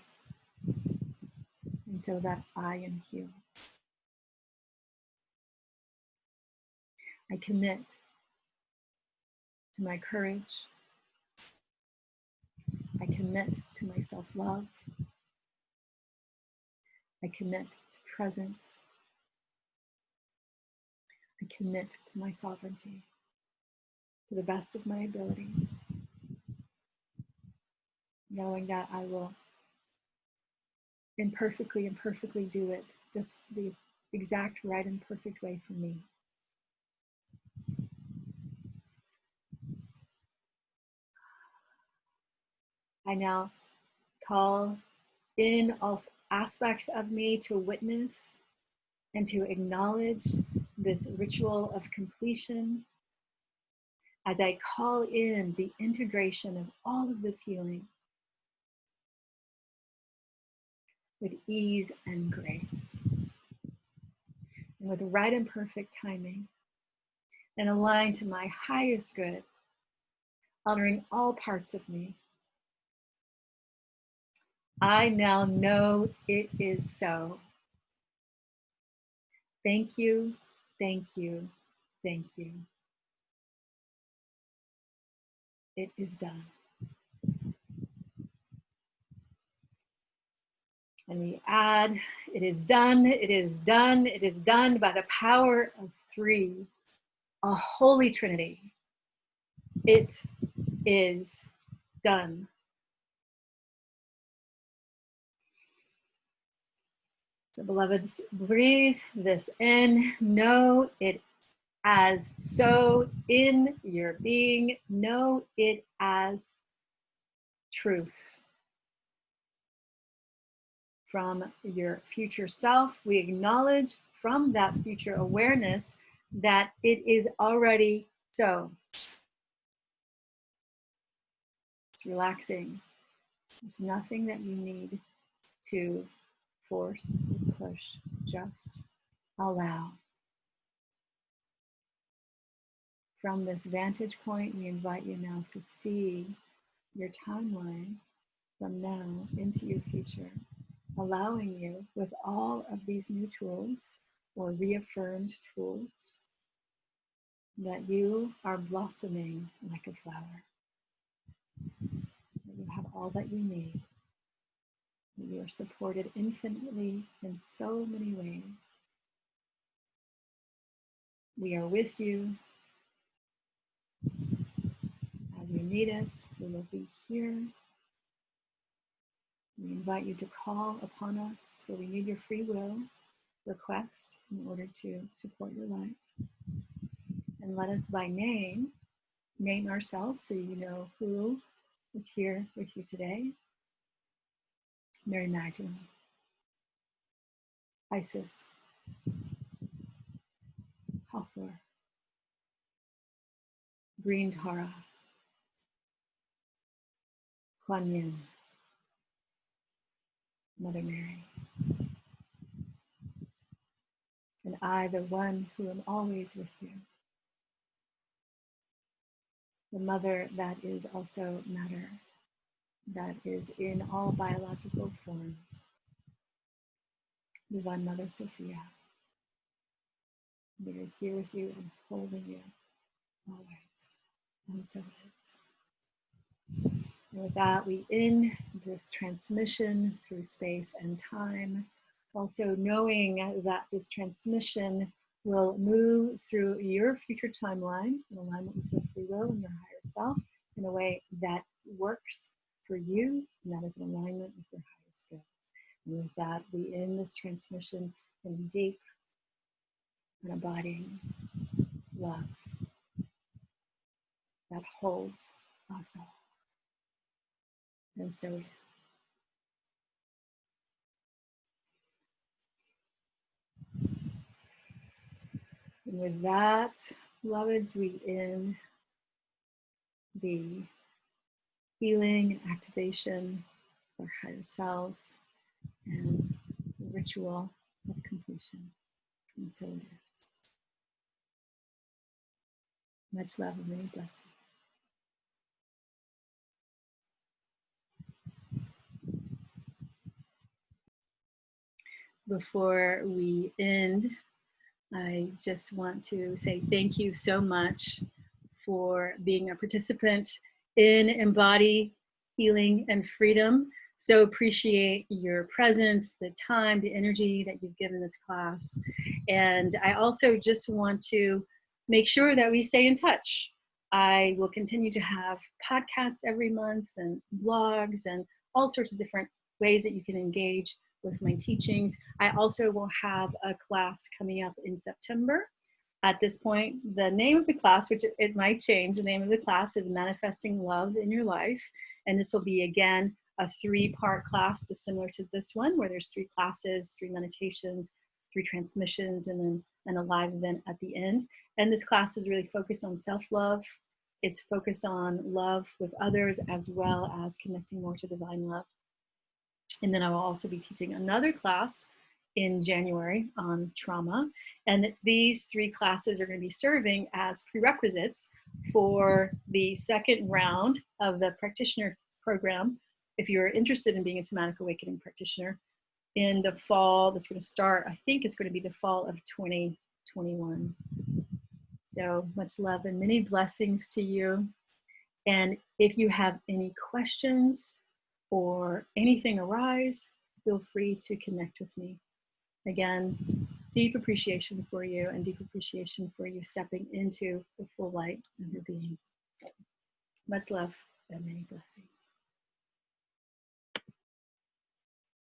and so that I am healed. I commit to my courage. I commit to my self-love. I commit to presence. I commit to my sovereignty to the best of my ability, knowing that I will imperfectly do it just the exact right and perfect way for me. I now call in all aspects of me to witness and to acknowledge this ritual of completion as I call in the integration of all of this healing with ease and grace, and with right and perfect timing, and aligned to my highest good, honoring all parts of me. I now know it is so. Thank you, thank you, thank you. It is done. And we add, it is done, it is done, it is done by the power of three, a holy trinity. It is done. So beloveds, breathe this in, know it as so in your being, know it as truth. From your future self, we acknowledge from that future awareness that it is already so. It's relaxing. There's nothing that you need to force or push, just allow. From this vantage point, we invite you now to see your timeline from now into your future, allowing you with all of these new tools or reaffirmed tools that you are blossoming like a flower. That you have all that you need. That you are supported infinitely in so many ways. We are with you. As you need us, we will be here. We invite you to call upon us where we need your free will request in order to support your life. And let us by name ourselves so you know who is here with you today. Mary Magdalene, Isis, Hathor, Green Tara, Kuan Yin, Mother Mary, and I, the one who am always with you, the mother that is also matter, that is in all biological forms, Divine Mother Sophia, we are here with you and holding you always, and so it is. And with that, we end this transmission through space and time, also knowing that this transmission will move through your future timeline in alignment with your free will and your higher self in a way that works for you, and that is in alignment with your highest good. And with that, we end this transmission in deep and abiding love that holds us all. And so it is. And with that, beloveds, we end the healing and activation of our higher selves and the ritual of completion. And so it is. Much love and many blessings. Before we end, I just want to say thank you so much for being a participant in Embody Healing and Freedom. So appreciate your presence, the time, the energy that you've given this class. And I also just want to make sure that we stay in touch. I will continue to have podcasts every month and blogs and all sorts of different ways that you can engage with my teachings. I also will have a class coming up in September. At this point, the name of the class, which it might change, the name of the class is Manifesting Love in Your Life. And this will be, again, a 3-part class, just similar to this one, where there's 3 classes, 3 meditations, 3 transmissions, and then a live event at the end. And this class is really focused on self-love. It's focused on love with others, as well as connecting more to divine love. And then I will also be teaching another class in January on trauma. And these 3 classes are going to be serving as prerequisites for the second round of the practitioner program. If you're interested in being a somatic awakening practitioner in the fall, that's going to start, I think it's going to be the fall of 2021. So much love and many blessings to you. And if you have any questions or anything arise, feel free to connect with me. Again, deep appreciation for you and deep appreciation for you stepping into the full light of your being. Much love and many blessings.